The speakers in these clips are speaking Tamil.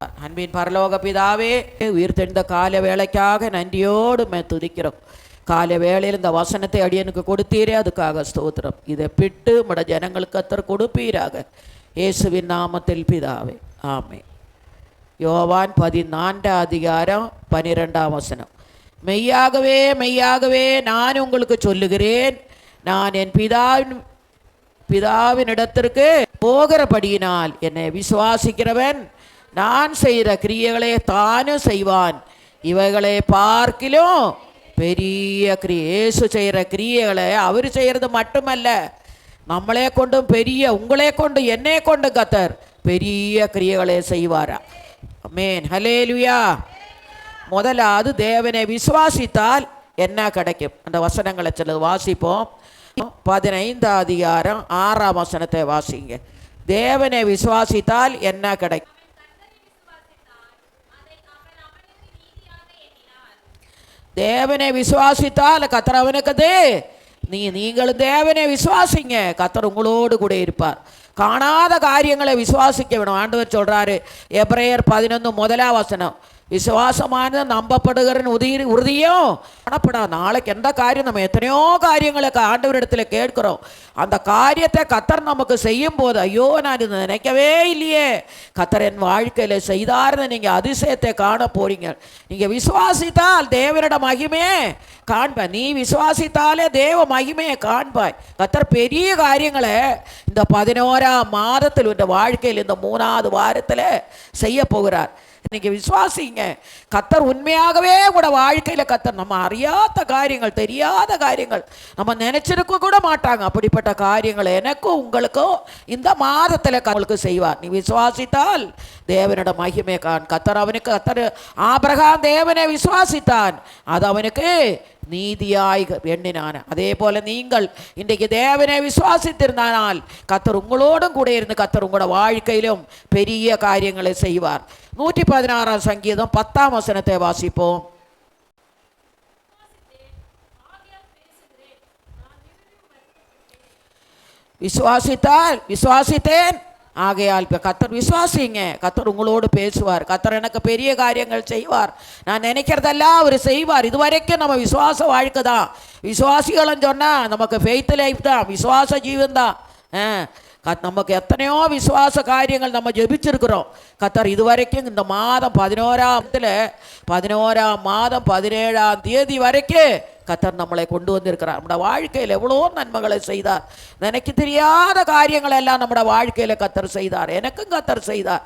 அன்பின் பரலோக பிதாவே, உயிர்த்தெழுந்த கால வேளைக்காக நன்றியோடு துதிக்கிறோம். கால வேளையில் இந்த வசனத்தை அடியனுக்கு கொடுத்தீரே, அதுக்காக ஸ்தோத்திரம். இதை பிட்டு உம்முடைய ஜனங்களுக்கு கர்த்தர் கொடுப்பீராக, இயேசுவின் நாமத்தில் பிதாவே, ஆமென். யோவான் 14:12 மெய்யாகவே மெய்யாகவே நான் உங்களுக்கு சொல்லுகிறேன், நான் என் பிதாவின் இடத்திற்கு போகிறபடியினால் என்னை விசுவாசிக்கிறவன் நான் செய்கிற கிரியைகளை தானும் செய்வான், இவைகளை பார்க்கிலும் பெரிய இயேசு செய்கிற கிரியைகளை அவர் செய்கிறது மட்டுமல்ல, நம்மளே கொண்டும் பெரிய, உங்களே கொண்டு என்னை கொண்டு கர்த்தர் பெரிய கிரியைகளை செய்வாரா. ஆமென், ஹல்லேலூயா. முதலாவது தேவனை விசுவாசித்தால் என்ன கிடைக்கும்? அந்த வசனங்களை சிலது வாசிப்போம். 15:6 வாசிங்க. தேவனை விசுவாசித்தால் என்ன கிடைக்கும்? தேவனை விசுவாசித்தால் கர்த்தர் அவனுக்கு நீங்களும் தேவனை விசுவாசிங்க, கர்த்தர் உங்களோடு கூட இருப்பார். காணாத காரியங்களை விசுவாசிக்க வேணும். ஆண்டவர் சொல்றாரு எபிரேயர் 11:1 விசுவாசமான நம்பப்படுகிற உறுதியும் காணப்படா. நாளைக்கு எந்த காரியம், நம்ம எத்தனையோ காரியங்களை ஆண்டவரிடத்தில் கேட்கிறோம், அந்த காரியத்தை கர்த்தர் நமக்கு செய்யும் போது ஐயோ நான் இதை நினைக்கவே இல்லையே, கர்த்தர் என் வாழ்க்கையில் செய்தார்னு நீங்கள் அதிசயத்தை காண போறீங்க. நீங்கள் விசுவாசித்தால் தேவனிட மகிமையே காண்பாய். நீ விசுவாசித்தாலே தேவ மகிமையை காண்பாய். கர்த்தர் பெரிய காரியங்களை இந்த 11ஆம் மாதத்தில் இந்த வாழ்க்கையில் இந்த 3வது வாரத்தில் செய்ய போகிறார். இன்னைக்கு விசுவாசிங்க, கர்த்தர் உண்மையாகவே கூட வாழ்க்கையில் கர்த்தர் நம்ம அறியாத காரியங்கள், தெரியாத காரியங்கள், நம்ம நினைச்சிருக்க கூட மாட்டாங்க, அப்படிப்பட்ட காரியங்களை எனக்கும் உங்களுக்கும் இந்த மாதத்தில் உங்களுக்கு செய்வார். நீ விசுவாசித்தால் தேவனோட மகிமை காண். கர்த்தர் ஆபிரகாம் தேவனை விசுவாசித்தான், அது அவனுக்கு நீதியாய் எண்ணினான். அதே போல நீங்கள் இன்றைக்கு தேவனை விசுவாசித்திருந்தானால் கர்த்தர் உங்களோடும் கூட இருந்து கர்த்தர் உங்களோட வாழ்க்கையிலும் பெரிய காரியங்களை செய்வார். 116 சங்கீதம் 10 வாசிப்போம். விசுவாசித்தேன் ஆகையால் கர்த்தர் விசுவாசிங்க, கர்த்தர் உங்களோடு பேசுவார். கர்த்தர் எனக்கு பெரிய காரியங்கள் செய்வார், நான் நினைக்கிறதெல்லாம் அவர் செய்வார். இதுவரைக்கும் நம்ம விசுவாச வாழ்க்கை தான். விசுவாசிகளும் சொன்னால் நமக்கு ஃபெய்த் லைஃப் தான், விசுவாச ஜீவன் தான். நமக்கு எத்தனையோ விசுவாச காரியங்கள் நம்ம ஜெபிச்சிருக்கிறோம். கர்த்தர் இதுவரைக்கும் இந்த மாதம் 11ஆம் மாதம் 17ஆம் தேதி வரைக்கும் கர்த்தர் நம்மளை கொண்டு வந்திருக்கிறார். நம்மளோட வாழ்க்கையில் எவ்வளோ நன்மைகளை செய்தார். எனக்கு தெரியாத காரியங்கள் எல்லாம் நம்மளோட வாழ்க்கையில் கர்த்தர் செய்தார். எனக்கும் கர்த்தர் செய்தார்.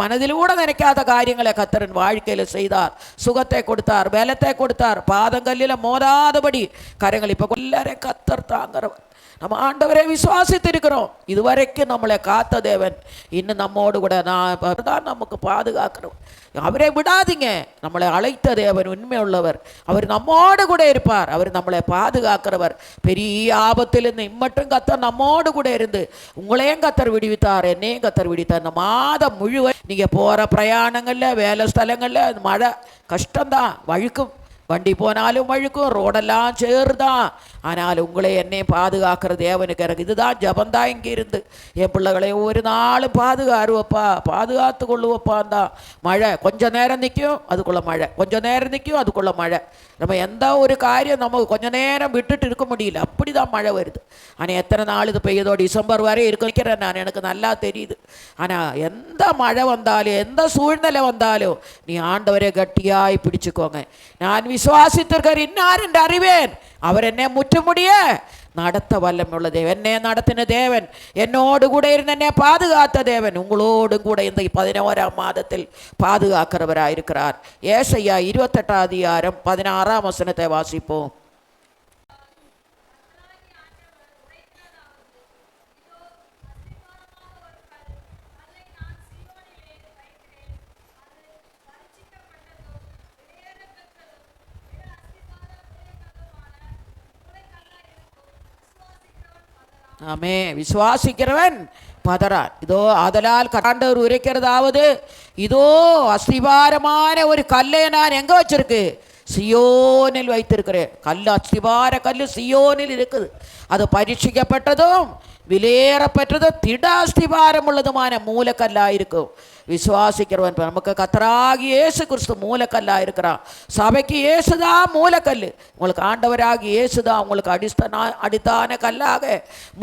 மனதில் கூட நினைக்காத காரியங்களை கர்த்தரின் வாழ்க்கையில் செய்தார். சுகத்தை கொடுத்தார், பலத்தை கொடுத்தார், பாதங்கல்லில் மோதாதபடி கரங்கள். இப்போ எல்லாரையும் கர்த்தர் தாங்கிறவர். நம்ம ஆண்டவரை விசுவாசித்திருக்கிறோம். இதுவரைக்கும் நம்மளை காத்த தேவன் இன்னும் நம்மோடு கூட தான் நமக்கு பாதுகாக்கிறவர். அவரை விடாதீங்க. நம்மளை அழைத்த தேவன் உண்மை உள்ளவர். அவர் நம்மோடு கூட இருப்பார். அவர் நம்மளை பாதுகாக்கிறவர். பெரிய ஆபத்திலிருந்து இம்மட்டும் கர்த்தர் நம்மோடு கூட இருந்து உங்களையும் கர்த்தர் விடுவித்தார், என்னையும் கர்த்தர் விடுவித்தார். இந்த மாதம் முழுவதும் நீங்கள் போகிற பிரயாணங்களில், வேலை ஸ்தலங்களில் மழை கஷ்டம்தான், வழுக்கும், வண்டி போனாலும் வழுக்கும், ரோடெல்லாம் சேருதான். ஆனால் உங்களை என்னையும் பாதுகாக்கிற தேவனுக்கு எனக்கு இதுதான் ஜபந்தான். இங்கே இருந்து என் பிள்ளைகளை ஒரு நாளும் பாதுகாருவப்பா, பாதுகாத்து கொள்ளுவப்பான் தான். மழை கொஞ்சம் நேரம் நிற்கும், அதுக்குள்ளே மழை, கொஞ்சம் நேரம் நிற்கும், அதுக்குள்ளே மழை. நம்ம எந்த ஒரு காரியம் நமக்கு கொஞ்சம் நேரம் விட்டுட்டு இருக்க முடியல, அப்படி தான் மழை வருது. ஆனால் எத்தனை நாள் இது பெய்யுதோ, டிசம்பர் வரை இருக்கிறேன் நான், எனக்கு நல்லா தெரியுது. ஆனால் எந்த மழை வந்தாலும், எந்த சூழ்நிலை வந்தாலும் நீ ஆண்டவரை கட்டியாய் பிடிச்சுக்கோங்க. நான் விசுவாசித்திருக்கிற இன்னார் என்று அறிவேன், அவர் என்னை முற்றுமுடிய நடத்த வல்லமையுள்ள தேவன், என்னை நடத்தின தேவன், என்னோடு கூட இருந்து என்னை பாதுகாத்த தேவன் உங்களோடு கூட இந்த 11ஆம் மாதத்தில் பாதுகாக்கிறவராயிருக்கிறார். ஏசாயா 28:16 வாசிப்போம். ஆமே, விசுவாசிக்கிறவன் பதறான். இதோ ஆதலால் ஆண்டவர் உரைக்கிறதாவது, இதோ அஸ்திபாரமான ஒரு கல்லை நான் எங்கே வச்சிருக்கு? சியோனில் வைத்திருக்கிறேன். கல், அஸ்திபார கல் சியோனில் இருக்குது. அது பரீட்சிக்கப்பட்டதும் விலையேறப்பெற்றது திடாஸ்திபாரம் உள்ளதுமான மூலக்கல்லாயிருக்கும். விசுவாசிக்கிறவன் நமக்கு கர்த்தராகிய இயேசு கிறிஸ்து மூலக்கல்லா இருக்கிறான். சபைக்கு இயேசுதான் மூலக்கல். உங்களுக்கு ஆண்டவராகிய இயேசுதான் உங்களுக்கு அடித்தான கல்லாக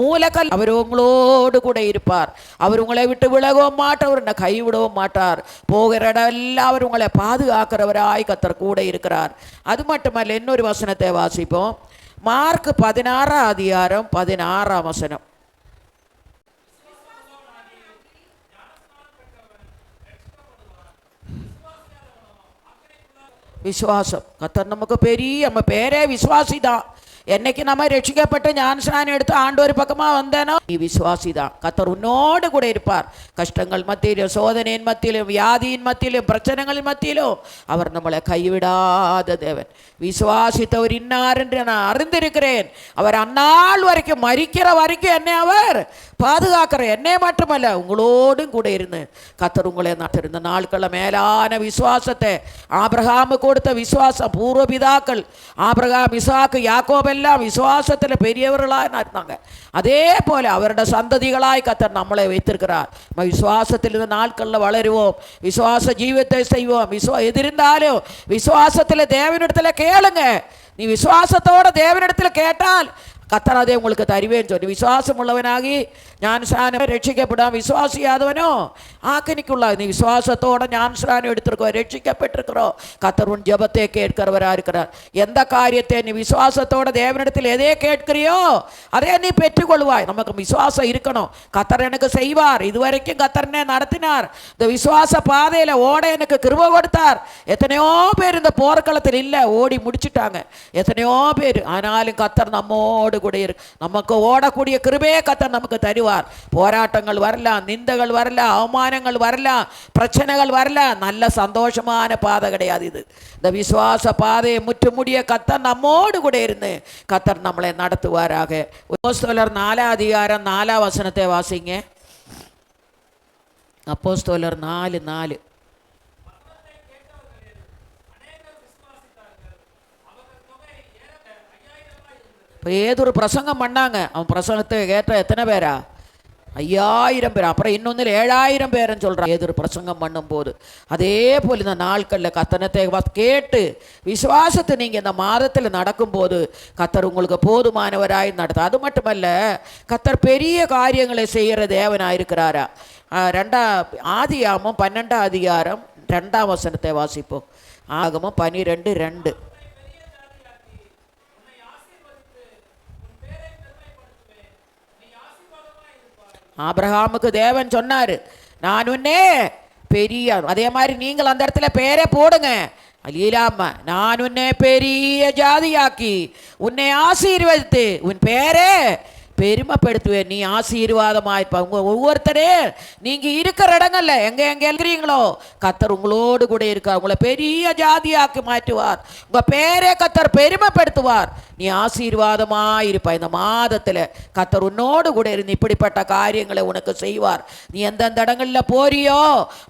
மூலக்கல். அவர் உங்களோடு கூட இருப்பார். அவர் உங்களை விட்டு விலகவும் மாட்டார், அவர் கைவிடவும் மாட்டார். போகிற இடம் எல்லாம் அவர் உங்களை பாதுகாக்கிறவராய் கர்த்தர் கூட இருக்கிறார். அது மட்டுமல்ல, இன்னொரு வசனத்தை வாசிப்போம். மார்க் 16 அதிகாரம் 16 வசனம். விசுவாசம் கர்த்தர் நமக்கு பெரிய, நம்ம பேரே விசுவாசி தான். என்னைக்கு நம்ம ரட்சிக்கப்பட்டு ஞானஸ்நானம் எடுத்து ஆண்டவர் பக்கமாக வந்தேனோ நீ விசுவாசி தான். கர்த்தர் உன்னோடு கூட இருப்பார். கஷ்டங்கள் மத்தியிலும், சோதனையின் மத்தியிலும், வியாதியின் மத்தியிலும், பிரச்சனைகளின் மத்தியிலும் அவர் நம்மளை கைவிடாத தேவன். விசுவாசித்தவர் இன்னார் என்று நான் அறிந்திருக்கிறேன். அவர் அந்நாள் வரைக்கும், மரிக்கிற வரைக்கும் என்னை அவர் பாதுகாக்கிற. என்னை மட்டுமல்ல, உங்களோடும் கூட இருந்து கர்த்தர் உங்களை இருந்த நாட்களில் மேலான விசுவாசத்தை, ஆபிரகாமு கொடுத்த விசுவாசம், பூர்வ பிதாக்கள் ஆபிரகாம், இசாக்கு, யாக்கோபு எல்லாம் விசுவாசத்தில் பெரியவர்களாக இருந்தாங்க. அதே போல அவருடைய சந்ததிகளாய் கர்த்தர் நம்மளை வைத்திருக்கிறார். நம்ம விசுவாசத்தில் இந்த நாட்களில் வளருவோம், விசுவாச ஜீவித்தை செய்வோம். எது இருந்தாலும் விசுவாசத்தில் தேவனிடத்தில் கேளுங்க. நீ விசுவாசத்தோட தேவனிடத்தில் கேட்டால் கர்த்தர் அதே உங்களுக்கு தருவேன்னு சொல்லி, விசுவாசம் உள்ளவனாகி ஞானஸ்நானம் ரட்சிக்கப்படாம விசுவாசியாதவனோ ஆக்கணிக்குள்ளாக. நீ விசுவாசத்தோட ஞானஸ்நானம் எடுத்திருக்கோ, ரட்சிக்கப்பட்டிருக்கிறோம். கர்த்தர் உன் ஜெபத்தை கேட்கிறவராக இருக்கிறார். எந்த காரியத்தை நீ விசுவாசத்தோட தேவனிடத்தில் எதே கேட்கிறியோ அதே நீ பெற்றுக்கொள்வாய். நமக்கு விசுவாசம் இருக்கணும். கர்த்தர் எனக்கு செய்வார். இதுவரைக்கும் கர்த்தர்னே நடத்தினார். இந்த விசுவாச பாதையில் ஓட எனக்கு கிருபை கொடுத்தார். எத்தனையோ பேர் இந்த போர்க்களத்தில் இல்லை, ஓடி முடிச்சுட்டாங்க எத்தனையோ பேர். ஆனாலும் கர்த்தர் நம்மோடு கூட இருக்கு. நமக்கு ஓடக்கூடிய கிருபையே கர்த்தர் நமக்கு தருவார். போராட்டங்கள் வரலாம், நிந்தைகள் வரலாம், அவமானங்கள் வரலாம், பிரச்சனைகள் வரலாம். நல்ல சந்தோஷமான பாதை கிடையாது இது. இந்த விசுவாச பாதையை முற்றுமுடிய கர்த்தர் நம்மோடு கூட இருந்து கர்த்தர் நம்மளை நடத்துவாராக. அப்போஸ்தலர் 4 அதிகாரம் 4 வசனத்தை வாசிங்க. அப்போஸ்தலர் 4:4. ஏதொரு பிரசங்கம் பண்ணாங்க. அவன் பிரசங்கத்தை கேட்ட எத்தனை பேரா? 5000 பேர். அப்புறம் இன்னொன்று 7000 பேருன்னு சொல்கிறான் ஏதொரு பிரசங்கம் பண்ணும்போது. அதே போல் இந்த நாட்களில் கத்தனத்தை கேட்டு விசுவாசத்தை நீங்கள் இந்த மாதத்தில் நடக்கும்போது கத்தர் உங்களுக்கு போதுமானவராய் நடத்த. அது மட்டுமல்ல, கத்தர் பெரிய காரியங்களை செய்கிற தேவனாக இருக்கிறாரா. ஆதியாகமம் 12 அதிகாரம் 2 வசனத்தை வாசிப்போம். ஆகமம் 12:2. ஆபிரகாமுக்கு தேவன் சொன்னார், நான் உன்னே பெரிய, அதே மாதிரி நீங்கள் அந்த இடத்துல பேரே போடுங்க. அலீலாமா, நான் உன்னை பெரிய ஜாதியாக்கி உன்னை ஆசீர்வதித்து உன் பேரே பெருமைப்படுத்துவேன். நீ ஆசீர்வாதமாயிருப்ப. ஒவ்வொருத்தரே நீங்கள் இருக்கிற இடங்கள்ல எங்கே இருக்கிறீங்களோ கர்த்தர் உங்களோடு கூட இருக்கார். உங்களை பெரிய ஜாதியாக்கி மாற்றுவார். உங்கள் பேரே கர்த்தர் பெருமைப்படுத்துவார். நீ ஆசீர்வாதமாக இருப்ப. இந்த மாதத்தில் கர்த்தர் உன்னோடு கூட இருந்து இப்படிப்பட்ட காரியங்களை உனக்கு செய்வார். நீ எந்தெந்த இடங்களில் போறியோ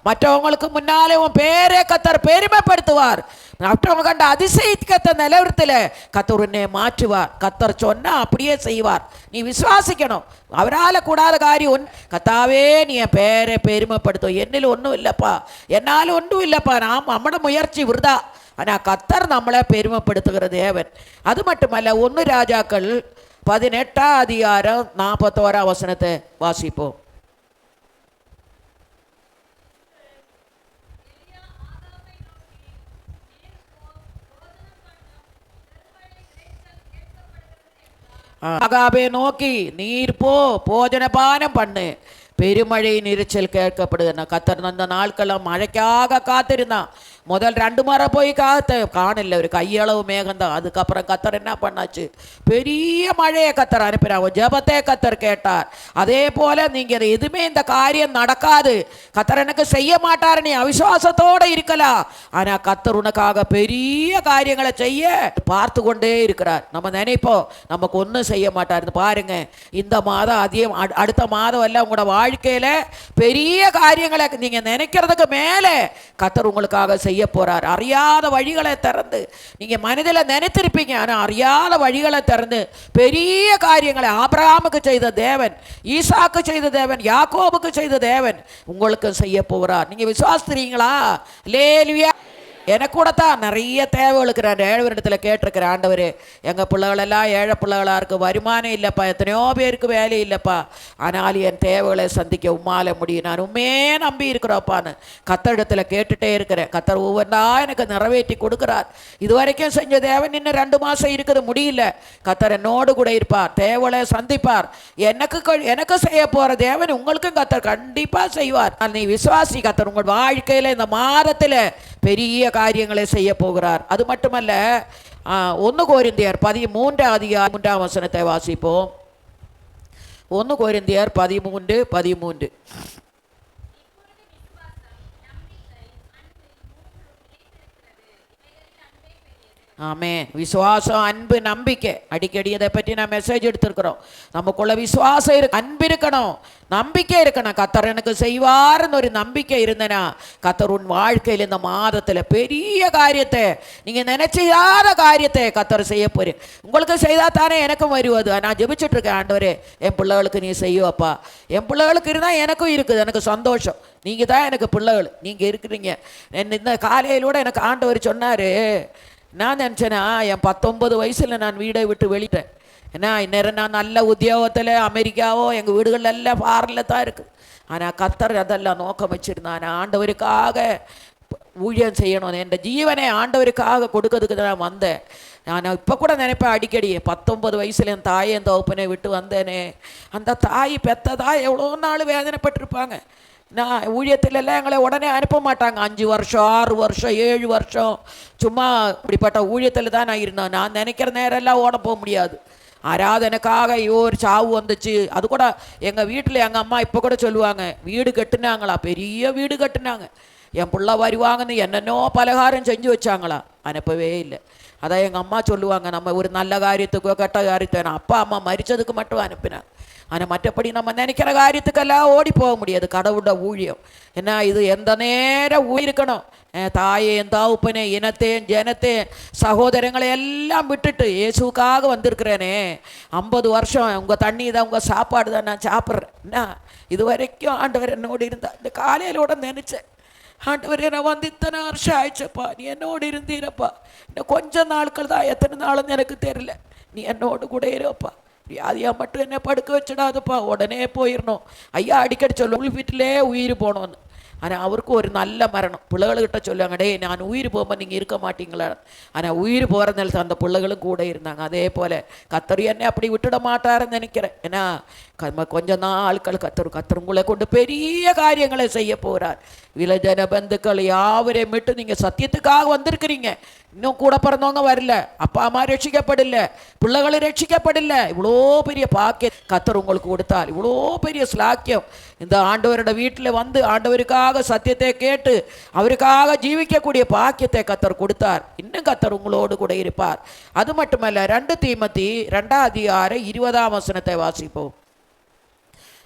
மற்றவங்களுக்கு முன்னாலே உன் பேரே கர்த்தர் பெருமைப்படுத்துவார். மற்றவங்க கண்ட அதிசயித்த நிலவரத்தில் கர்த்தர் உன்னை மாற்றுவார். கர்த்தர் சொன்னால் அப்படியே செய்வார். நீ விசுவாசிக்கணும். அவரால் கூடாத காரியம் கர்த்தாவே நீ என் பேரை பெருமைப்படுத்தும். என்னில் ஒன்றும் இல்லைப்பா, என்னால் ஒன்றும் இல்லைப்பா, நம்மட முயற்சி விருதா. ஆனால் கர்த்தர் நம்மளை பெருமைப்படுத்துகிற தேவன். அது மட்டுமல்ல, 1 ராஜாக்கள் 18 அதிகாரம் 41 வசனத்தை வாசிப்போம். ஆகாபே நோக்கி, நீர் போ, போஜனபானம் பண்ணு, பெருமழை நீரிச்சல் கேட்கப்படுது. கத்தர் அந்த நாட்கள் மழைக்காக காத்திருந்தான். முதல் 2 முறை போய் காணல, ஒரு கையளவு மேகந்தான். அதுக்கப்புறம் கத்தர் என்ன பண்ணாச்சு, பெரிய மழையை கத்தர் அனுப்பினார். ஜெபத்தை கத்தர் கேட்டார். அதே போல நீங்கள் எதுவுமே இந்த காரியம் நடக்காது, கத்தர் எனக்கு செய்ய மாட்டார், நீ அவிசுவாசத்தோடு இருக்கலாம். ஆனால் கத்தர் உனக்காக பெரிய காரியங்களை செய்ய பார்த்து கொண்டே இருக்கிறார். நம்ம நினைப்போம் நமக்கு ஒன்றும் செய்ய மாட்டார். பாருங்க, இந்த மாதம் அதிகம், அடுத்த மாதம் எல்லாம் உங்களோட வாழ்க்கை வாழ்க்கையில பெரிய காரியங்களை நீங்க நினைக்கிறதுக்கு மேலே கர்த்தர் உங்களுக்காக செய்ய போறார். அறியாத வழிகளை திறந்து, நீங்க மனதில் நினைத்திருப்பீங்க, ஆனா அறியாத வழிகளை திறந்து பெரிய காரியங்களை ஆபிரகாமுக்கு செய்த தேவன், ஈசாக்கு செய்த தேவன், யாக்கோபுக்கு செய்த தேவன் உங்களுக்கு செய்ய போகிறார். நீங்க விசுவாசிக்கிறீங்களா? அல்லேலூயா. எனக்கு கூட தான் நிறைய தேவைகளுக்கு நான் ஏழவரிடத்தில் கேட்டிருக்கிறேன். ஆண்டவர், எங்கள் பிள்ளைகளெல்லாம் ஏழை பிள்ளைகளாக இருக்குது, வருமானம் இல்லைப்பா, எத்தனையோ பேருக்கு வேலை இல்லைப்பா, ஆனால் என் தேவைகளை சந்திக்க உம்மால முடியும், நான் உண்மே நம்பி இருக்கிறோப்பான்னு கத்தரிடத்தில் கேட்டுகிட்டே இருக்கிறேன். கத்தர் ஒவ்வொன்றா எனக்கு நிறைவேற்றி கொடுக்குறார். இது வரைக்கும் செஞ்ச தேவன் இன்னும் 2 மாதம் இருக்குது, முடியல. கத்தர் என்னோடு கூட இருப்பார், தேவைகளை சந்திப்பார். எனக்கு செய்ய போகிற தேவன் உங்களுக்கும் கத்தர் கண்டிப்பாக செய்வார். நீ விசுவாசி. கத்தர் உங்கள் வாழ்க்கையில் இந்த மாதத்தில் பெரிய காரியங்களை செய்ய போகிறார். அது மட்டுமல்ல, 1 கொரிந்தியர் 13:3 வாசிப்போம். 1 கொரிந்தியர் 13:13. ஆமென். விசுவாசம், அன்பு, நம்பிக்கை. அடிக்கடி இதை பற்றி நான் மெசேஜ் எடுத்திருக்கிறோம். நமக்குள்ள விசுவாசம் இருக்கு, அன்பு இருக்கணும், நம்பிக்கை இருக்கணும். கத்தர் எனக்கு செய்வார்னு ஒரு நம்பிக்கை இருந்தேனா, கத்தர் உன் வாழ்க்கையில் இந்த மாதத்தில் பெரிய காரியத்தை, நீங்கள் நினைச்சாத காரியத்தை கத்தர் செய்ய போறேன். உங்களுக்கு செய்தா தானே எனக்கும் வருவது. நான் ஜெபிச்சுட்டு இருக்கேன், ஆண்டவரே என் பிள்ளைகளுக்கு நீ செய்வப்பா. என் பிள்ளைகளுக்கு இருந்தால் எனக்கும் இருக்குது, எனக்கு சந்தோஷம். நீங்கள் தான் எனக்கு பிள்ளைகள், நீங்கள் இருக்கிறீங்க. இந்த காலையிலூட எனக்கு ஆண்டவர் சொன்னார். நான் நினச்சேன்னா, என் 19 வயசில் நான் வீடை விட்டு வெளியிட்டேன். ஏன்னா இந்நேரம் நான் நல்ல உத்தியோகத்தில், அமெரிக்காவோ எங்கள் வீடுகள் எல்லாம் ஃபாரினில் தான் இருக்குது. ஆனால் கர்த்தர் அதெல்லாம் நோக்கம் வச்சுருந்தான். நான் ஆண்டவருக்காக ஊழியம் செய்யணும், என் ஜீவனை ஆண்டவருக்காக கொடுக்கறதுக்கு தான் நான் வந்தேன். நான் இப்போ கூட நினைப்பேன் அடிக்கடி, 19 வயசில் என் தாயை, என் தகப்பனை விட்டு வந்தேனே. அந்த தாய், பெத்த தாய் எவ்வளோ நாள் வேதனைப்பட்டிருப்பாங்க. நான் ஊழியத்திலெல்லாம் எங்களை உடனே அனுப்ப மாட்டாங்க. 5 வருஷம், 6 வருஷம், 7 வருஷம் சும்மா இப்படிப்பட்ட ஊழியத்தில் தான் நான் இருந்தேன். நான் நினைக்கிற நேரம் எல்லாம் ஓட போக முடியாது. ஆராதனைக்காக ஒரு சாவு வந்துச்சு. அது கூட எங்கள் வீட்டில் எங்கள் அம்மா இப்போ கூட சொல்லுவாங்க, வீடு கட்டுனாங்களா, பெரிய வீடு கட்டுனாங்க, என் பிள்ளை வருவாங்கன்னு என்னென்னோ பலகாரம் செஞ்சு வச்சாங்களா, அனுப்பவே இல்லை. அதான் எங்கள் அம்மா சொல்லுவாங்க, நம்ம ஒரு நல்ல காரியத்துக்கோ கெட்ட காரியத்தை அப்பா அம்மா மரித்ததுக்கு மட்டும் அனுப்பினாங்க. ஆனால் மற்றபடி நம்ம நினைக்கிற காரியத்துக்கெல்லாம் ஓடி போக முடியாது. கடவுளோட ஊழியம் என்ன, இது எந்த நேரம் இருக்கணும். தாயையும் தகப்பனே, இனத்தையும் ஜனத்தையும் சகோதரங்களை எல்லாம் விட்டுட்டு இயேசுக்காக வந்திருக்கிறேனே. 50 வருஷம் உங்கள் தண்ணி தான், உங்கள் சாப்பாடு தான் நான் சாப்பிட்றேன். என்ன இது வரைக்கும் ஆண்டவர் என்னோடு இருந்தால். இந்த காலையிலோட நினச்சேன், ஆண்டவர் நான் வந்து இத்தனை வருஷம் ஆயிடுச்சப்பா, நீ என்னோடு இருந்தீரப்பா. இன்னும் கொஞ்சம் நாட்கள் தான், எத்தனை நாளுன்னு எனக்கு தெரியல, நீ என்னோடு கூட இருப்பா. வியாதியாக மட்டும் என்ன படுக்க வச்சிடாதுப்பா, உடனே போயிடணும். ஐயா அடிக்கடி சொல்லுவோம், வீட்டிலே உயிர் போனோன்னு. ஆனால் அவருக்கு ஒரு நல்ல மரணம். பிள்ளைகள்கிட்ட சொல்லுவாங்க, டே நான் உயிர் போகும்போது நீங்கள் இருக்க மாட்டீங்களா. ஆனால் உயிர் போகிறதுனால அந்த பிள்ளைகளும் கூட இருந்தாங்க. அதே போல் கத்தர் என்னை அப்படி விட்டுட மாட்டாருன்னு நினைக்கிறேன். ஏன்னா கொஞ்சம் நாட்கள் கத்தர் உங்களை கொண்டு பெரிய காரியங்களை செய்ய போகிறார். விலஜன பந்துக்கள் யாவரையும் விட்டு நீங்கள் சத்தியத்துக்காக வந்திருக்கிறீங்க. இன்னும் கூட பிறந்தவங்க வரல, அப்பா அம்மா ரட்சிக்கப்படல, பிள்ளைகளை ரட்சிக்கப்படல. இவ்வளோ பெரிய பாக்கியம் கத்தர் உங்களுக்கு கொடுத்தார், இவ்வளோ பெரிய ஸ்லாக்கியம். இந்த ஆண்டவரோட வீட்டில் வந்து ஆண்டவருக்காக சத்தியத்தை கேட்டு அவருக்காக ஜீவிக்கக்கூடிய பாக்கியத்தை கத்தர் கொடுத்தார். இன்னும் கத்தர் உங்களோடு கூட இருப்பார். அது மட்டுமல்ல, 2 தீமோத்தி 2:20 வாசிப்போம்.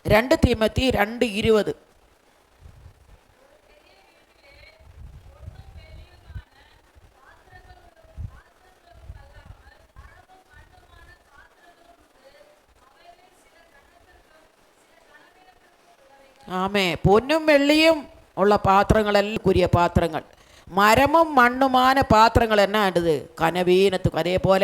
2 தீமோத்தி 2:20. ஆமே. பொன்னும் வெள்ளியும் உள்ள பாத்திரங்களெல்லாம் கூறிய பாத்திரங்கள், மரமும் மண்ணுமான பாத்திரங்கள் என்ன ஆண்டுது, கனவீனத்துக்கு. அதே போல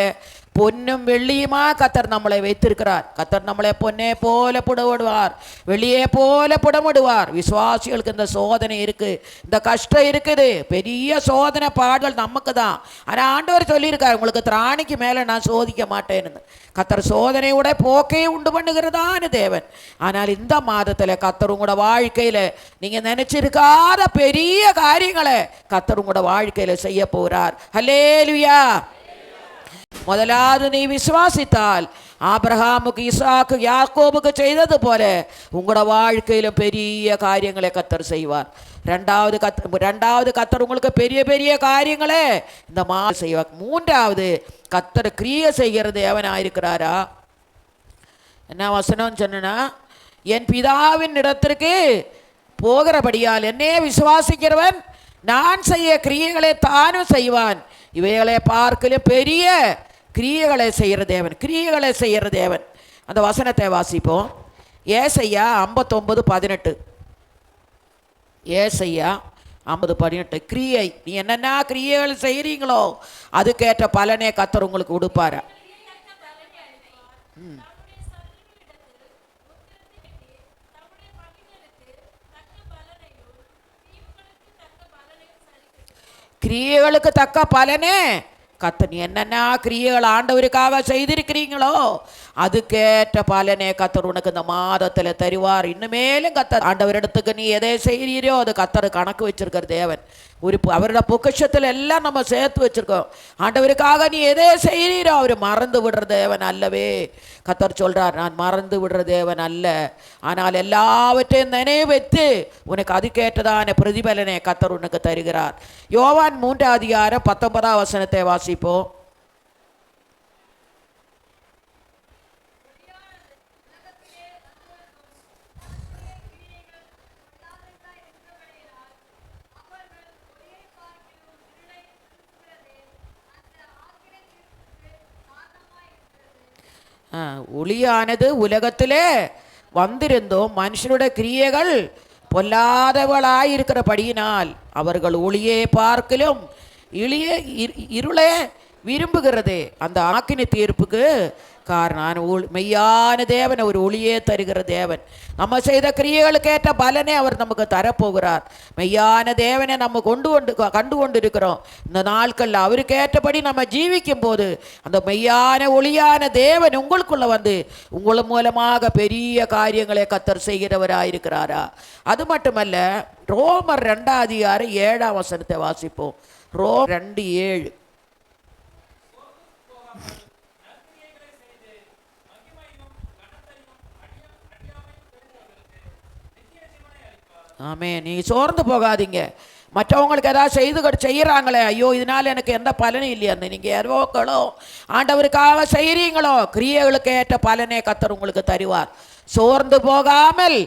பொன்னும் வெள்ளியுமா கத்தர் நம்மளை வைத்திருக்கிறார். கத்தர் நம்மளை பொன்னே போல புடவிடுவார், வெளியே போல புடமிடுவார். விசுவாசிகளுக்கு இந்த சோதனை இருக்கு, இந்த கஷ்டம் இருக்குது, பெரிய சோதனை பாடுகள் நமக்கு தான். ஆனால் ஆண்டவர் சொல்லியிருக்கார், உங்களுக்கு திராணிக்கு மேலே நான் சோதிக்க மாட்டேன்னு. கத்தர் சோதனையோட போக்கையை உண்டு பண்ணுகிறதான தேவன். ஆனால் இந்த மாதத்தில் கத்தர் உங்களோட வாழ்க்கையில் நீங்கள் நினைச்சிருக்காத பெரிய காரியங்களை கத்தர் உங்களோட வாழ்க்கையில் செய்ய போகிறார். ஹல்லேலூயா. முதலாவது நீ விசுவாசித்தால் ஆபிரகாமுக்கு, ஈசாக்கு, யாக்கோபுக்கு செய்தது போல உங்களோட வாழ்க்கையில பெரிய காரியங்களை கத்தர் செய்வார். ரெண்டாவது கத்தர் உங்களுக்கு பெரிய பெரிய காரியங்களே இந்த மாதம் செய்வார். மூன்றாவது கத்தர் கிரியை செய்கிறது எவனாயிருக்கிறாரா. என்ன வசனம் சொன்னா, என் பிதாவின் இடத்திற்கு போகிறபடியால் என்னே விசுவாசிக்கிறவன் நான் செய்ய கிரியைகளை தானும் செய்வான், இவைகளை பார்க்கலும் பெரிய கிரியைகளை செய்கிற தேவன், கிரியைகளை செய்கிற தேவன். அந்த வசனத்தை வாசிப்போம். ஏசையா 59:18. ஏசையா 50:18. கிரியை, நீ என்னென்ன கிரியைகள் செய்கிறீங்களோ அதுக்கேற்ற பலனே கர்த்தர் உங்களுக்கு கொடுப்பாரு. கிரியைகளுக்கு தக்க பலனே கர்த்தர். நீ என்னென்ன கிரியைகள் ஆண்டவருக்காக செய்திருக்கிறீங்களோ அதுக்கேற்ற பலனே கர்த்தர் உனக்கு இந்த மாதத்தில் தருவார். இன்னுமேலும் கர்த்தர் ஆண்டவரிடத்துக்கு நீ எதை செய்கிறீரோ அது கர்த்தர் கணக்கு வச்சிருக்கிற தேவன். அவரோட பொக்கிஷத்தில் எல்லாம் நம்ம சேர்த்து வச்சிருக்கோம். ஆண்டவருக்காக நீ எதை செய்கிறீரோ அவர் மறந்து விடுற தேவன் அல்லவே. கர்த்தர் சொல்றார், நான் மறந்து விடுற தேவன் அல்ல, ஆனால் எல்லாவற்றையும் நினைவு வைத்து உனக்கு அதுக்கேற்றதான பிரதிபலனை கர்த்தர் உனக்கு தருகிறார். யோவான் 3:19 வாசிப்போம். ஒளியானது உலகத்திலே வந்திருந்தோம், மனுஷனுடைய கிரியைகள் பொல்லாதவளாயிருக்கிறபடியினால் அவர்கள் ஒளியை பார்க்கலும் இருளே விரும்புகிறது. அந்த ஆக்கினை தீர்ப்புக்கு காரணம் மெய்யான தேவன், ஒரு ஒளியே தருகிற தேவன். நம்ம செய்த கிரியைகளுக்கு ஏற்ற பலனே அவர் நமக்கு தரப்போகிறார். மெய்யான தேவனை நம்ம கண்டு கொண்டு இருக்கிறோம். இந்த நாட்களில் அவருக்கு ஏற்றபடி நம்ம ஜீவிக்கும் போது அந்த மெய்யான ஒளியான தேவன் உங்களுக்குள்ள வந்து உங்கள் மூலமாக பெரிய காரியங்களை கர்த்தர் செய்கிறவராயிருக்கிறாரா? அது மட்டுமல்ல, ரோமர் 2:7 வாசிப்போம். ரோமர் 2:7. ஆமே. நீ சோர்ந்து போகாதீங்க. மற்றவங்களுக்கு ஏதாவது செய்கிறாங்களே, ஐயோ இதனால் எனக்கு எந்த பலனும் இல்லையான்னு நீங்கள் எவ்வளோ ஆண்டவருக்காக செய்கிறீங்களோ கிரியைகளுக்கு ஏற்ற பலனே கர்த்தர் உங்களுக்கு தருவார். சோர்ந்து போகாமல்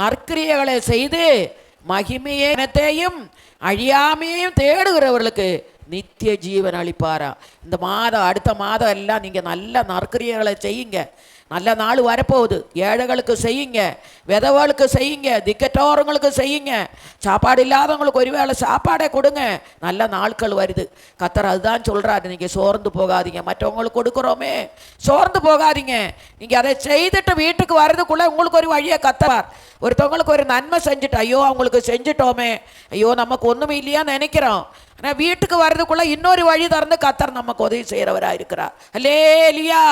நற்கிரியைகளை செய்து மகிமையத்தையும் அழியாமையையும் தேடுகிறவர்களுக்கு நித்திய ஜீவன் அளிப்பாரா. இந்த மாதம் அடுத்த மாதம் எல்லாம் நீங்கள் நல்ல நற்கிரியைகளை செய்யுங்க. நல்ல நாள் வரப்போகுது. ஏழைகளுக்கு செய்யுங்க, விதவர்களுக்கு செய்யுங்க, திக்கற்றவர்களுக்கு செய்யுங்க, சாப்பாடு இல்லாதவங்களுக்கு ஒருவேளை சாப்பாடே கொடுங்க. நல்ல நாட்கள் வருது. கர்த்தர் அதுதான் சொல்கிறாரு, நீங்கள் சோர்ந்து போகாதீங்க. மற்றவங்களுக்கு கொடுக்குறோமே, சோர்ந்து போகாதீங்க. நீங்கள் அதை செய்துட்டு வீட்டுக்கு வர்றதுக்குள்ளே உங்களுக்கு ஒரு வழியை கர்த்தர். ஒருத்தவங்களுக்கு ஒரு நன்மை செஞ்சுட்டு ஐயோ அவங்களுக்கு செஞ்சுட்டோமே, ஐயோ நமக்கு ஒன்றுமே இல்லையான்னு நினைக்கிறோம். ஆனால் வீட்டுக்கு வர்றதுக்குள்ளே இன்னொரு வழி திறந்து கர்த்தர் நமக்கு உதவி செய்கிறவராக இருக்கிறார். அல்லேலூயா.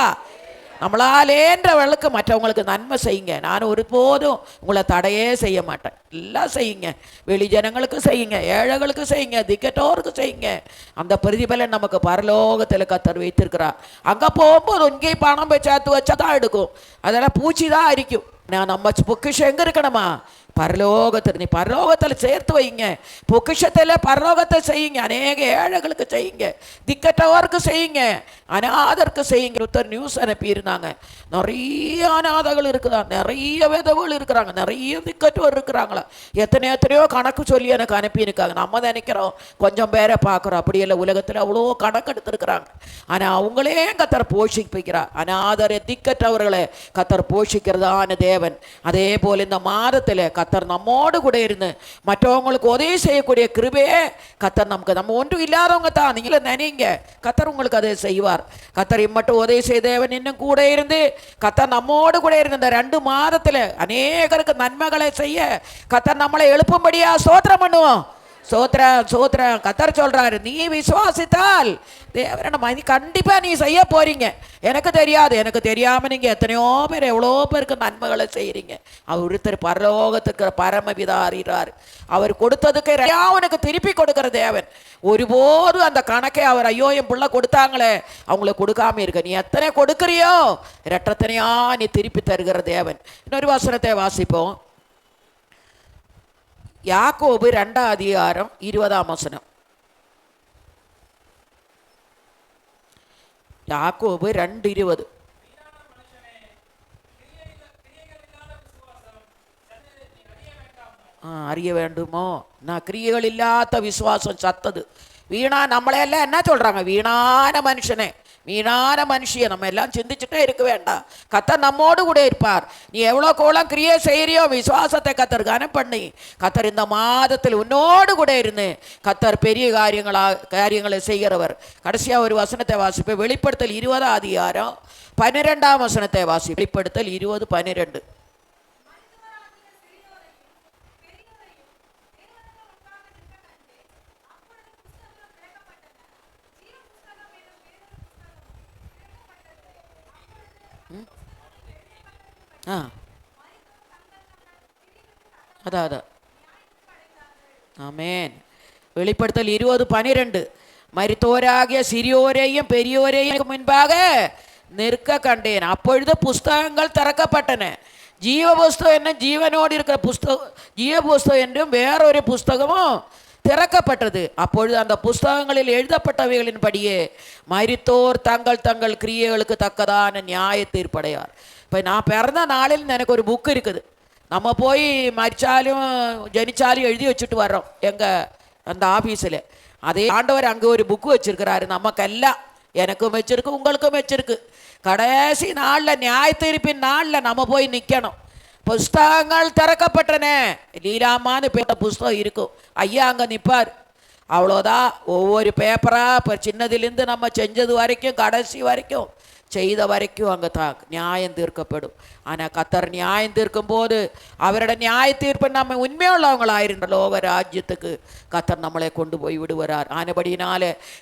நம்மளாலேன்றவளுக்கு மற்றவங்களுக்கு நன்மை செய்யுங்க. நான் ஒருபோதும் உங்களை தடையே செய்ய மாட்டேன். எல்லாம் செய்யுங்க. வெளி ஜனங்களுக்கு செய்யுங்க, ஏழைகளுக்கு செய்யுங்க, திக்கட்டோருக்கு செய்யுங்க. அந்த பிரதிபலன் நமக்கு பரலோகத்தில் கர்த்தர் வைத்திருக்கிறார். அங்கே போகும்போது இங்கே பணம் சேர்த்து வச்சா தான் எடுக்கும், அதெல்லாம் பூச்சி தான் அரிக்கும். நான் நம்ம பொக்கிஷம் எங்கே இருக்கணுமா? பரலோகத்தில். நீ பரலோகத்தில் சேர்த்து வைங்க. பொக்கிஷத்தில் பரலோகத்தை செய்யுங்க. அநேக ஏழைகளுக்கு செய்யுங்க, திக்கற்றவருக்கு செய்யுங்க, அநாதருக்கு செய்யுங்க. ஒருத்தர் நியூஸ் அனுப்பியிருந்தாங்க, நிறைய அநாதகள் இருக்குதா, நிறைய விதவுகள் இருக்கிறாங்க, நிறைய திக்கற்றவர் இருக்கிறாங்களா. எத்தனையோ கணக்கு சொல்லி எனக்கு அனுப்பியிருக்காங்க. நம்ம நினைக்கிறோம் கொஞ்சம் பேரை பார்க்குறோம், அப்படியெல்லாம் உலகத்தில் அவ்வளோ கணக்கு எடுத்துருக்குறாங்க. ஆனால் அவங்களே கர்த்தர் போஷிப்பிக்கிறார். அநாதரை திக்கற்றவர்களை கர்த்தர் போஷிக்கிறதான தேவன். அதே போல் இந்த மாதத்தில் கர்த்தர் நம்மோடு கூட இருந்து மற்றவங்களுக்கு உதவி செய்யக்கூடிய கிருபையே கர்த்தர் நமக்கு. நம்ம ஒன்றும் இல்லாதவங்க தான், நீங்களும் நினைங்க, கர்த்தர் உங்களுக்கு அதை செய்வார். கர்த்தர் இம்மட்டும் உதவி செய்த தேவன் இன்னும் கூட இருந்து கர்த்தர் நம்மோடு கூட இருந்து இந்த 2 மாதத்தில் அநேகருக்கு நன்மைகளை செய்ய கர்த்தர் நம்மளை எழுப்பும்படியா ஸ்தோத்திரம் பண்ணுவோம். சோத்திரம். கர்த்தர் சொல்றாரு, நீ விசுவாசித்தால் தேவனை நீ கண்டிப்பா நீ செய்ய போறீங்க. எனக்கு தெரியாது, எனக்கு தெரியாம நீங்க எத்தனையோ பேர் எவ்வளோ பேருக்கு நன்மைகளை செய்யறீங்க. அவர் ஒருத்தர் பரலோகத்துக்கு பரமபிதா அறிகிறார். அவர் கொடுத்ததுக்கு அவனுக்கு திருப்பி கொடுக்கிற தேவன். ஒருபோதும் அந்த கணக்கை அவர் ஐயோ என் பிள்ளை கொடுத்தாங்களே அவங்களுக்கு கொடுக்காம இருக்க. நீ எத்தனை கொடுக்குறியோ இரட்டத்தனையா நீ திருப்பி தருகிற தேவன். இன்னொரு வசனத்தை வாசிப்போம். யாக்கோபு 2:20. யாக்கோபு 2:20. அறிய வேண்டுமோ? நான் கிரியைகள் இல்லாத விசுவாசம் சத்தது. வீணா நம்மளையெல்லாம் என்ன சொல்றாங்க? வீணான மனுஷனே, வீணான மனுஷிய நம்ம எல்லாம் சிந்திச்சுட்டே இருக்க வேண்டாம். கத்தர் நம்மோடு கூட இருப்பார். நீ எவ்வளோ கோலம் கிரியை செய்யறியோ விசுவாசத்தை கத்தர் கனம் பண்ணி, கத்தர் இந்த மாதத்தில் உன்னோடு கூட இருந்து கத்தர் பெரிய காரியங்களை செய்கிறவர். கடைசியாக ஒரு வசனத்தை வாசிப்பேன். வெளிப்படுத்தல் 20ஆம் அதிகாரம் 12ஆம் வசனத்தை வாசி. வெளிப்படுத்தல் 20:12. அதான் ஆமேன். வெளிப்படுத்தல் 20:12. மரித்தோராகிய சிறியோரையும் பெரியோரையும் முன்பாக நிற்க கண்டேன். அப்பொழுது புஸ்தகங்கள் திறக்கப்பட்டன. ஜீவ புஸ்தகம் என்ன, ஜீவனோடு இருக்கிற புஸ்தகம், ஜீவ புஸ்தகம் என்றும் வேறொரு புஸ்தகமும் திறக்கப்பட்டது. அப்பொழுது அந்த புஸ்தகங்களில் எழுதப்பட்டவைகளின்படியே மரித்தோர் தங்கள் தங்கள் கிரியைகளுக்கு தக்கதான நியாய தீர்ப்படையார். இப்போ நான் பிறந்த நாளில் எனக்கு ஒரு புக் இருக்குது. நம்ம போய் மரிச்சாலும் ஜனிச்சாலும் எழுதி வச்சுட்டு வர்றோம் எங்கள் அந்த ஆஃபீஸில். அதே ஆண்டவர் அங்கே ஒரு புக்கு வச்சுருக்கிறாரு நமக்கெல்லாம். எனக்கும் வச்சிருக்கு, உங்களுக்கும் வச்சிருக்கு. கடைசி நாளில், நியாய தீர்ப்பின் நாளில் நம்ம போய் நிற்கணும். புஸ்தகங்கள் திறக்கப்பட்டன. லீலாமான்னு பேட்ட புஸ்தகம் இருக்கும். ஐயா அங்கே நிற்பார். அவ்வளோதான். ஒவ்வொரு பேப்பராக இப்போ சின்னதுலேருந்து நம்ம செஞ்சது வரைக்கும் கடைசி வரைக்கும் செய்த வரைக்கும் அங்கே தான் நியாயம் தீர்க்கப்படும். ஆனால் கத்தர் நியாயம் தீர்க்கும் போது அவரோட நியாய தீர்ப்பு நம்ம உண்மையுள்ளவங்களாயிருந்த லோக ராஜ்யத்துக்கு கத்தர் நம்மளை கொண்டு போய் விடுவார். ஆனபடினால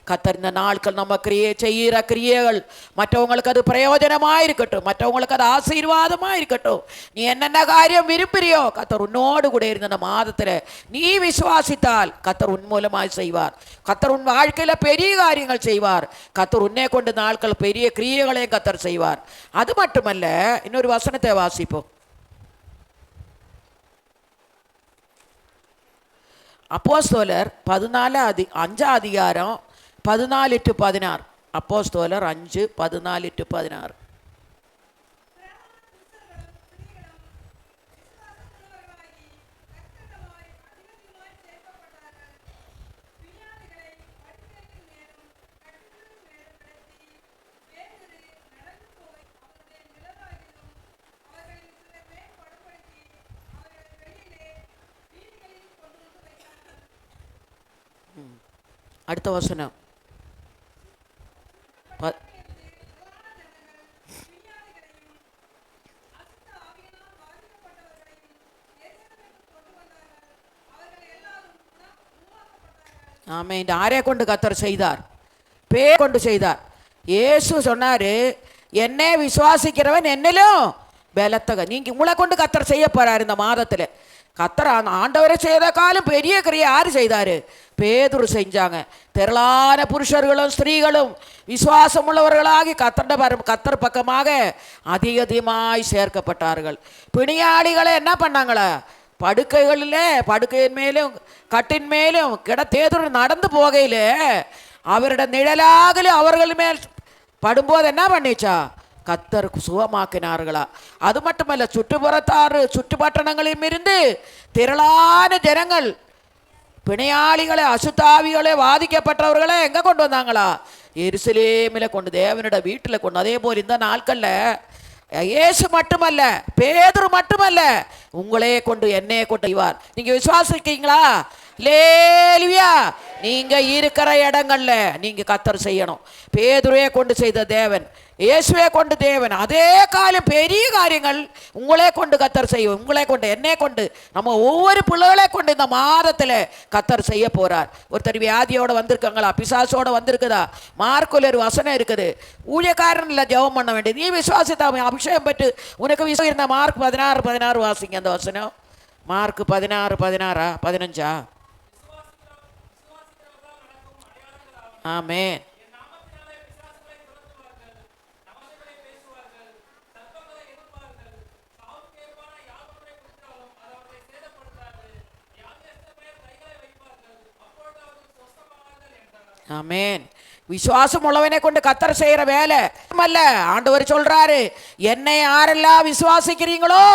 கத்தர் இந்த நாட்கள் நம்ம செய்கிற கிரியைகள் மற்றவங்களுக்கு அது பிரயோஜனமாக இருக்கட்டும், மற்றவங்களுக்கு அது ஆசீர்வாதமாக இருக்கட்டும். நீ என்னென்ன காரியம் விரும்புறியோ கத்தர் உன்னோடு கூட இருந்த அந்த மாதத்தில் நீ விசுவாசித்தால் கத்தர் உன் மூலமாக செய்வார். கத்தர் உன் வாழ்க்கையில் பெரிய காரியங்கள் செய்வார். கத்தர் உன்னே கொண்டு நாட்கள் பெரிய கிரியைகளை கத்தர் செய்வார். அது மட்டுமல்ல, இன்னொரு வசனத்தை வாசிப்போம். அப்போஸ்தலர் 5ஆம் அதிகாரம் 14-16. அப்போஸ்தலர் 5:14-16. அடுத்த வசனம் ஆமென். இந்த ஆரே கொண்டு கத்தர் செய்தார், கொண்டு செய்தார். இயேசு சொன்னாரு, என்னை விசுவாசிக்கிறவன் என்னிலும் பலத்தக. நீங்க உங்களை கொண்டு கத்தர் செய்ய போறாரு இந்த மாதத்துல. கத்தர் ஆண்டவரை செய்த காலம் பெரிய கிரியை யாரு செய்தாரு? பேதுரு செஞ்சாங்க. திரளான புருஷர்களும் ஸ்திரீகளும் விசுவாசம் உள்ளவர்களாகி கத்தர் பக்கமாக அதிகமாய் சேர்க்கப்பட்டார்கள். பிணியாளிகளை என்ன பண்ணாங்களா? படுக்கையின் மேலும் கட்டின் மேலும் பேதுரு நடந்து போகையில் அவரோட நிழலாகல அவர்கள் மேல் படும்போது என்ன பண்ணிச்சா? கத்தர் சுகமாக்கினார்களா? அது மட்டுமல்ல, சுற்றுப்பட்டணங்களில் இருந்து திரளான ஜனங்கள் பிணையாளிகளை, அசுத்தாவிகளை, வாதிக்கப்பட்டவர்களை எங்கே கொண்டு வந்தாங்களா? எருசலேமில் கொண்டு, தேவனோட வீட்டில் கொண்டு. அதே போல் இந்த நாட்களில் இயேசு மட்டுமல்ல, பேதுரு மட்டுமல்ல, உங்களே கொண்டு என்னையே கொண்டு செய்வார். நீங்கள் விசுவாசிக்கீங்களா? லேலுயா. நீங்க இருக்கிற இடங்கள்ல நீங்க கத்தர் செய்யணும். பேதுருவே கொண்டு செய்த தேவன், இயேசுவே கொண்டு தேவன் அதே காலம் பெரிய காரியங்கள் உங்களே கொண்டு கத்தர் செய்வோம். உங்களே கொண்டு, என்னை கொண்டு, நம்ம ஒவ்வொரு பிள்ளைகளே கொண்டு இந்த மாதத்தில் கத்தர் செய்ய போறார். ஒருத்தர் வியாதியோட வந்திருக்காங்களா? பிசாசோட வந்திருக்குதா? மார்க்குல ஒரு வசனம் இருக்குது, ஊழியக்காரன் இல்லை ஜெபம் பண்ண வேண்டியது. நீ விசுவாசித்தா அபிஷேகம் பெற்று உனக்கு விசுவாசம் இருந்த. மார்க் 16:16 வாசிங்க அந்த வசனம். மார்க் 16:16-15. ஆமென். ஆமென். விசுவாசம் உள்ளவனை கொண்டு கத்தர் செய்யற வேலை அல்ல. ஆண்டவர் சொல்றாரு, என்னை யாரெல்லாம் விசுவாசிக்கிறீங்களோ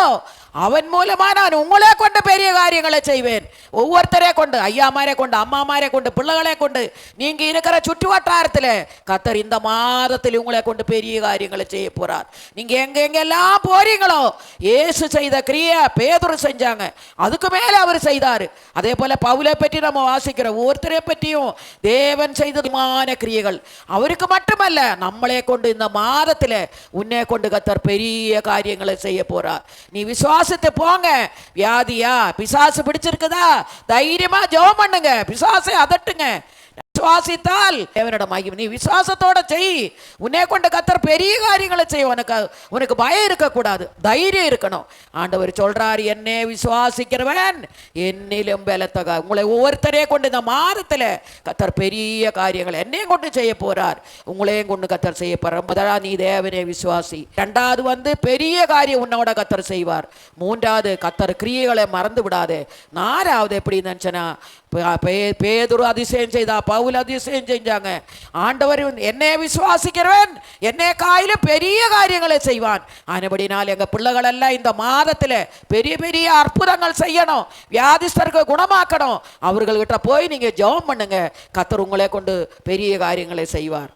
அவன் மூலமா நான் உங்களே கொண்டு பெரிய காரியங்களை செய்வேன். ஒவ்வொருத்தரே கொண்டு, ஐயாமாரை கொண்டு, அம்மாமாரை கொண்டு, பிள்ளைகளை கொண்டு, நீங்க இருக்கிற சுற்று வட்டாரத்தில் கத்தர் இந்த மாதத்தில் உங்களை கொண்டு பெரிய காரியங்களை செய்ய போறார். நீங்க எங்கெங்கெல்லாம் போறீங்களோ, இயேசு செய்த கிரியை பேதுரு செஞ்சாங்க, அதுக்கு மேல அவர் செய்தார். அதே போல பவுலை பற்றி நம்ம வாசிக்கிற ஒவ்வொருத்தரை பற்றியும் தேவன் செய்தமான கிரியைகள். அவருக்கு மட்டுமல்ல, நம்மளே கொண்டு இந்த மாதத்தில் உன்னை கொண்டு கத்தர் பெரிய காரியங்களை செய்ய போறார். நீ விசுவாசத்தை போங்க. வியாதியா, பிசாசு பிடிச்சிருக்குதா, தைரியமா ஜெபம் பண்ணுங்க, பிசாசை அதட்டுங்க. விசுவாசித்தால் தேவனோட மகிமை. நீ விசுவாசத்தோட செய், உன்னை கொண்டு கத்தர் பெரிய காரியங்களை செய்ய. உனக்கு பயம் இருக்கக்கூடாது, தைரியம் இருக்கணும். ஆண்டவர் சொல்றார், என்னை விசுவாசிக்கிறவன் என்னிலும் பலத்தக. உங்களை ஒவ்வொருத்தரையும் கொண்டு இந்த மாதத்தில் கத்தர் பெரிய காரியங்களை என்னையும் கொண்டு செய்ய போறார், உங்களையும் கொண்டு கத்தர் செய்ய போறார். முதலா நீ தேவனே விசுவாசி. ரெண்டாவது பெரிய காரியம் உன்னோட கத்தர் செய்வார். மூன்றாவது, கத்தர் கிரியைகளை மறந்து விடாது. நாலாவது எப்படி நினைச்சனா, பேதுரு அதிசயம் செய்தா, பவுல் அதிசயம் செஞ்சாங்க. ஆண்டவர் என்னை விசுவாசிக்கிறவன் என்னை காயிலும் பெரிய காரியங்களை செய்வான். ஆனபடினால் எங்க பிள்ளைகள் எல்லாம் இந்த மாதத்தில் பெரிய பெரிய அற்புதங்கள் செய்யணும், வியாதிஸ்தர்களை குணமாக்கணும். அவர்கள்கிட்ட போய் நீங்க ஜெபம் பண்ணுங்க, கர்த்தர் உங்களை கொண்டு பெரிய காரியங்களை செய்வார்.